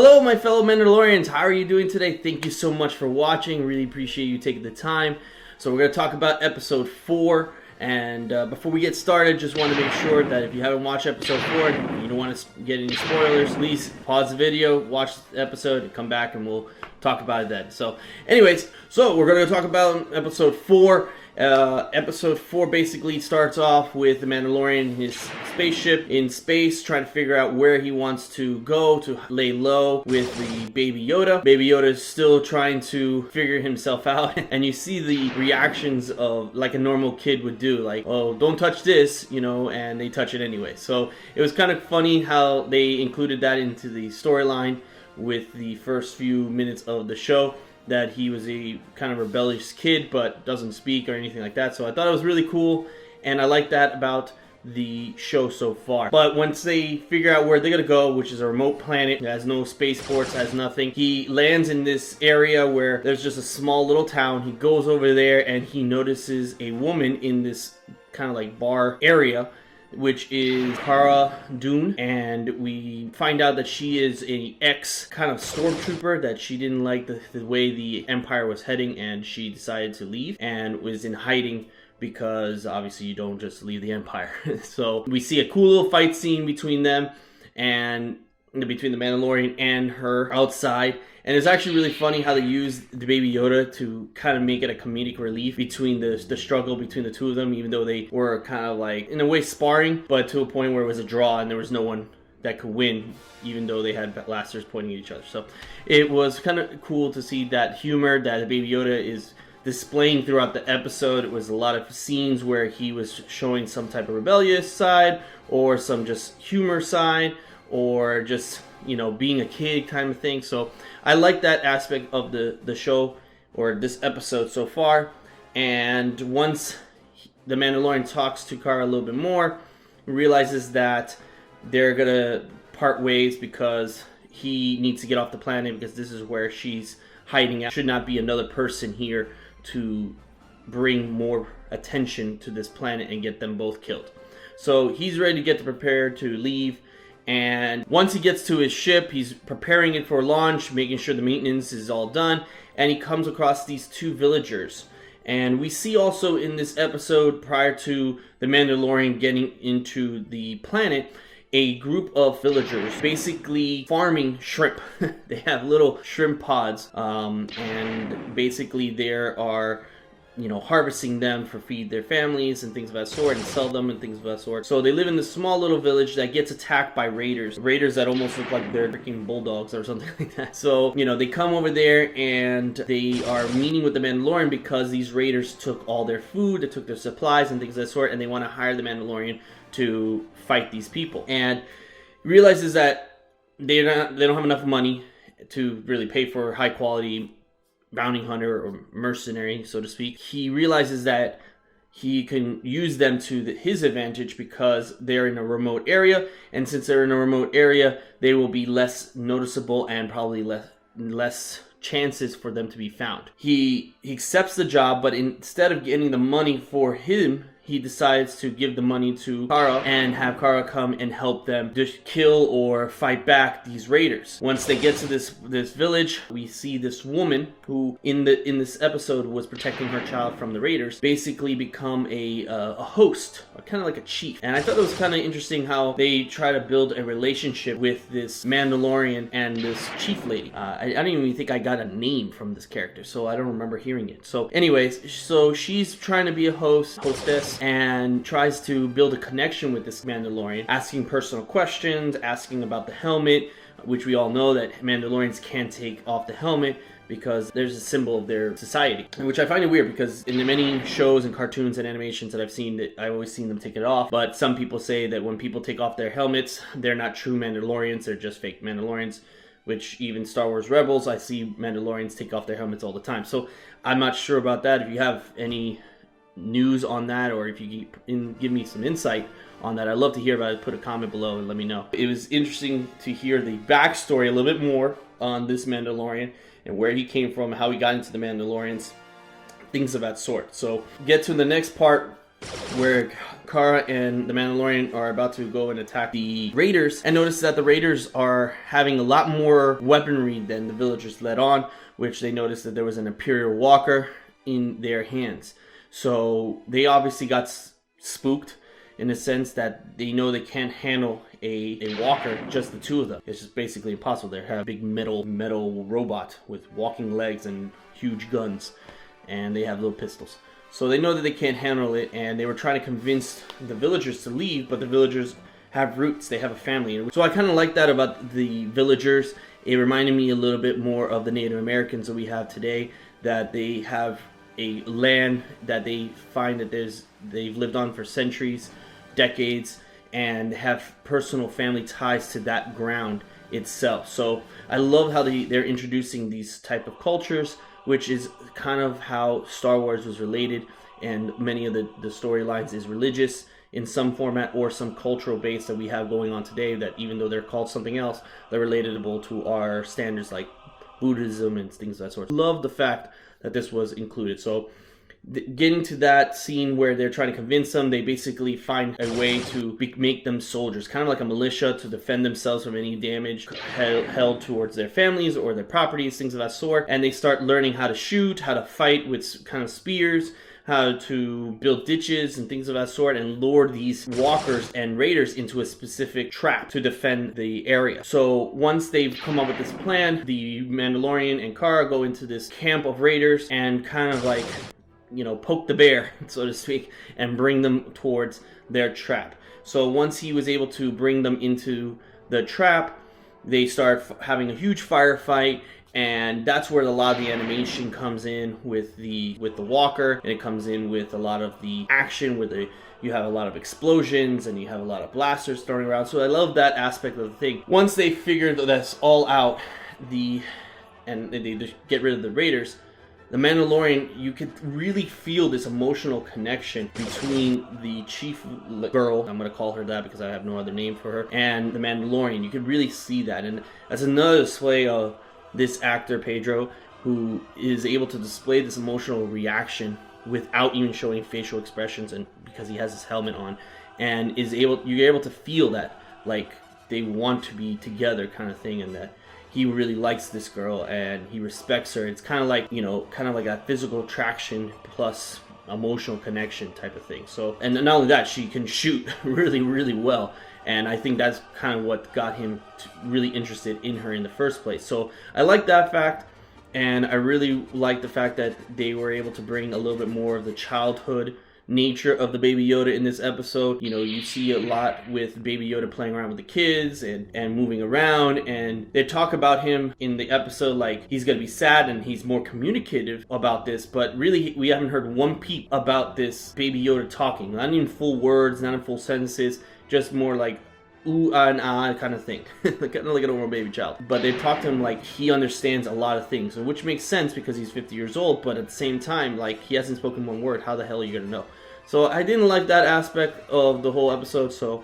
Hello, my fellow Mandalorians. How are you doing today? Thank you so much for watching. Really appreciate you taking the time. So we're going to talk about episode 4. And before we get started, just want to make sure that if you haven't watched episode 4 and you don't want to get any spoilers, please pause the video, watch the episode, and come back and we'll talk about it then. So anyways, we're going to talk about episode 4. Episode 4 basically starts off with the Mandalorian, his spaceship in space, trying to figure out where he wants to go to lay low with the Baby Yoda. Baby Yoda is still trying to figure himself out, and you see the reactions of like a normal kid would do, like, oh, don't touch this, you know, and they touch it anyway. So it was kind of funny how they included that into the storyline with the first few minutes of the show, that he was a kind of rebellious kid but doesn't speak or anything like that. So I thought it was really cool, and I like that about the show so far. But once they figure out where they're gonna go, which is a remote planet, it has no spaceports, has nothing, he lands in this area where there's just a small little town. He goes over there and he notices a woman in this kind of like bar area, which is Cara Dune, and we find out that she is a ex kind of stormtrooper, that she didn't like the way the Empire was heading, and she decided to leave and was in hiding because obviously you don't just leave the Empire. So we see a cool little fight scene between them, and between the Mandalorian and her outside. And it's actually really funny how they use the Baby Yoda to kind of make it a comedic relief between the struggle between the two of them, even though they were kind of like, in a way, sparring, but to a point where it was a draw and there was no one that could win, even though they had blasters pointing at each other. So it was kind of cool to see that humor that the Baby Yoda is displaying throughout the episode. It was a lot of scenes where he was showing some type of rebellious side, or some just humor side, or just, you know, being a kid kind of thing. So I like that aspect of the show, or this episode so far. And once the Mandalorian talks to Cara a little bit more, realizes that they're gonna part ways because he needs to get off the planet, because this is where she's hiding out. Should not be another person here to bring more attention to this planet and get them both killed. So he's ready to get prepared to leave. And once he gets to his ship, he's preparing it for launch, making sure the maintenance is all done, and he comes across these two villagers. And we see also in this episode, prior to the Mandalorian getting into the planet, a group of villagers basically farming shrimp. They have little shrimp pods, and basically there are, you know, harvesting them for feed their families and things of that sort, and sell them and things of that sort. So they live in this small little village that gets attacked by raiders that almost look like they're freaking bulldogs or something like that. So, you know, they come over there and they are meeting with the Mandalorian because these raiders took all their food, they took their supplies and things of that sort, and they want to hire the Mandalorian to fight these people. And realizes that they don't have enough money to really pay for high quality bounty hunter or mercenary, so to speak. He realizes that he can use them to his advantage because they're in a remote area, and since they're in a remote area, they will be less noticeable and probably less chances for them to be found. He accepts the job, but instead of getting the money for him, he decides to give the money to Cara and have Cara come and help them just kill or fight back these raiders. Once they get to this village, we see this woman who in this episode was protecting her child from the raiders basically become a host, kind of like a chief. And I thought it was kind of interesting how they try to build a relationship with this Mandalorian and this chief lady. I don't even think I got a name from this character, so I don't remember hearing it. So anyways, so she's trying to be a hostess, and tries to build a connection with this Mandalorian, asking personal questions, asking about the helmet, which we all know that Mandalorians can't take off the helmet because there's a symbol of their society. Which I find it weird, because in the many shows and cartoons and animations that I've seen, that I've always seen them take it off. But some people say that when people take off their helmets, they're not true Mandalorians, they're just fake Mandalorians. Which even Star Wars Rebels, I see Mandalorians take off their helmets all the time. So I'm not sure about that. If you have any news on that, or if you give me some insight on that, I'd love to hear about it. Put a comment below and let me know. It was interesting to hear the backstory a little bit more on this Mandalorian and where he came from, how he got into the Mandalorians, things of that sort. So get to the next part where Kara and the Mandalorian are about to go and attack the Raiders, and notice that the Raiders are having a lot more weaponry than the villagers let on, which they noticed that there was an Imperial Walker in their hands. So they obviously got spooked in the sense that they know they can't handle a walker, just the two of them. It's just basically impossible. They have a big metal robot with walking legs and huge guns, and they have little pistols. So they know that they can't handle it, and they were trying to convince the villagers to leave, but the villagers have roots, they have a family. So I kind of like that about the villagers. It reminded me a little bit more of the Native Americans that we have today, that they have a land that they find that they've lived on for centuries, decades, and have personal family ties to that ground itself. So I love how they're introducing these type of cultures, which is kind of how Star Wars was related, and many of the storylines is religious in some format or some cultural base that we have going on today, that even though they're called something else, they're relatable to our standards like Buddhism and things of that sort. Love the fact that this was included. So getting to that scene where they're trying to convince them, they basically find a way to make them soldiers, kind of like a militia, to defend themselves from any damage held towards their families or their properties, things of that sort. And they start learning how to shoot, how to fight with kind of spears, how to build ditches and things of that sort, and lure these walkers and raiders into a specific trap to defend the area. So once they've come up with this plan, the Mandalorian and Kara go into this camp of raiders and kind of like, you know, poke the bear, so to speak, and bring them towards their trap. So once he was able to bring them into the trap, they start having a huge firefight, and that's where a lot of the animation comes in with the walker, and it comes in with a lot of the action where you have a lot of explosions and you have a lot of blasters thrown around. So I love that aspect of the thing. Once they figure that's all out, and they just get rid of the raiders, the Mandalorian, you could really feel this emotional connection between the chief girl, I'm going to call her that because I have no other name for her, and the Mandalorian. You could really see that, and that's another display of this actor, Pedro, who is able to display this emotional reaction without even showing facial expressions, and because he has his helmet on, and you're able to feel that, like, they want to be together kind of thing, and that he really likes this girl and he respects her. It's kind of like, you know, kind of like a physical attraction plus emotional connection type of thing. So, and not only that, she can shoot really, really well. And I think that's kind of what got him really interested in her in the first place. So I like that fact. And I really like the fact that they were able to bring a little bit more of the childhood nature of the Baby Yoda in this episode. You know, you see a lot with Baby Yoda playing around with the kids and moving around, and they talk about him in the episode like he's gonna be sad and he's more communicative about this, but really we haven't heard one peep about this Baby Yoda talking, not in full words, not in full sentences, just more like ooh, ah, and ah kind of thing. Like a normal baby child. But they talk to him like he understands a lot of things, which makes sense because he's 50 years old, but at the same time, like, he hasn't spoken one word. How the hell are you gonna know? So I didn't like that aspect of the whole episode, so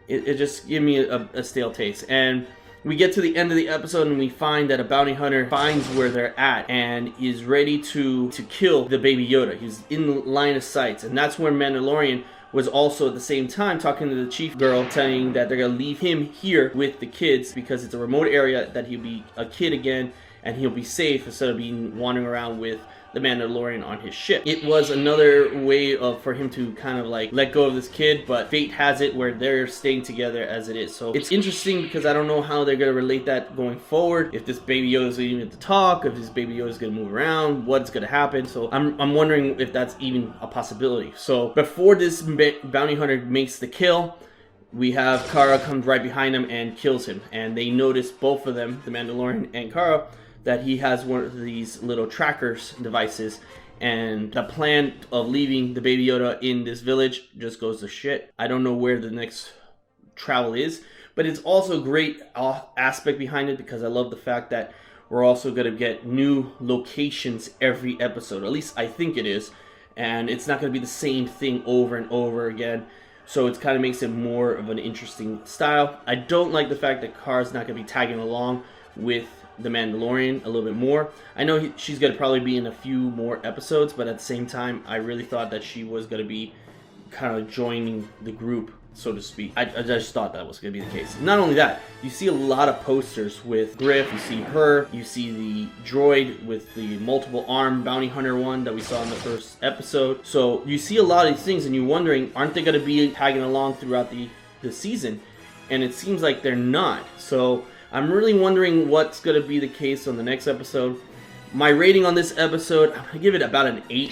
it just gave me a stale taste. And we get to the end of the episode and we find that a bounty hunter finds where they're at and is ready to kill the Baby Yoda. He's in line of sight, and that's where Mandalorian was also at the same time talking to the chief girl, saying that they're gonna leave him here with the kids because it's a remote area, that he'll be a kid again and he'll be safe instead of being wandering around with the Mandalorian on his ship. It was another way for him to kind of like let go of this kid, but fate has it where they're staying together as it is. So it's interesting because I don't know how they're gonna relate that going forward. If this Baby Yoda is even to talk, if this Baby Yoda is gonna move around, what's gonna happen. So I'm wondering if that's even a possibility. So before this bounty hunter makes the kill, we have Kara comes right behind him and kills him, and they notice, both of them, the Mandalorian and Kara, that he has one of these little trackers devices, and the plan of leaving the Baby Yoda in this village just goes to shit. I don't know where the next travel is, but it's also a great aspect behind it because I love the fact that we're also going to get new locations every episode. At least I think it is, and it's not going to be the same thing over and over again. So it kind of makes it more of an interesting style. I don't like the fact that Kara's not going to be tagging along with the Mandalorian a little bit more. I know she's going to probably be in a few more episodes, but at the same time, I really thought that she was going to be kind of joining the group, so to speak. I just thought that was going to be the case. Not only that, you see a lot of posters with Griff, you see her, you see the droid with the multiple arm bounty hunter one that we saw in the first episode. So you see a lot of these things and you're wondering, aren't they going to be tagging along throughout the season? And it seems like they're not. So I'm really wondering what's going to be the case on the next episode. My rating on this episode, I'm going to give it about an 8.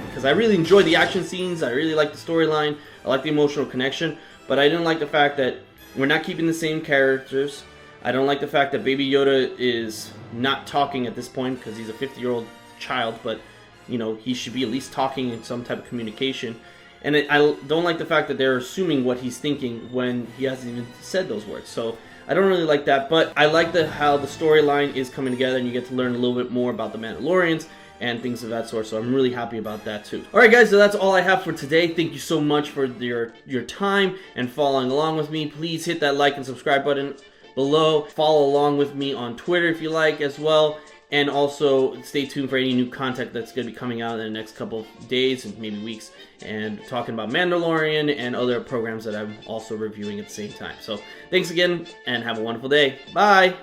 Because I really enjoyed the action scenes, I really like the storyline, I like the emotional connection, but I didn't like the fact that we're not keeping the same characters. I don't like the fact that Baby Yoda is not talking at this point because he's a 50-year-old child, but you know, he should be at least talking in some type of communication. And I don't like the fact that they're assuming what he's thinking when he hasn't even said those words. So I don't really like that, but I like how the storyline is coming together and you get to learn a little bit more about the Mandalorians and things of that sort, so I'm really happy about that too. Alright guys, so that's all I have for today. Thank you so much for your time and following along with me. Please hit that like and subscribe button below. Follow along with me on Twitter if you like as well. And also stay tuned for any new content that's going to be coming out in the next couple of days and maybe weeks, and talking about Mandalorian and other programs that I'm also reviewing at the same time. So thanks again and have a wonderful day. Bye!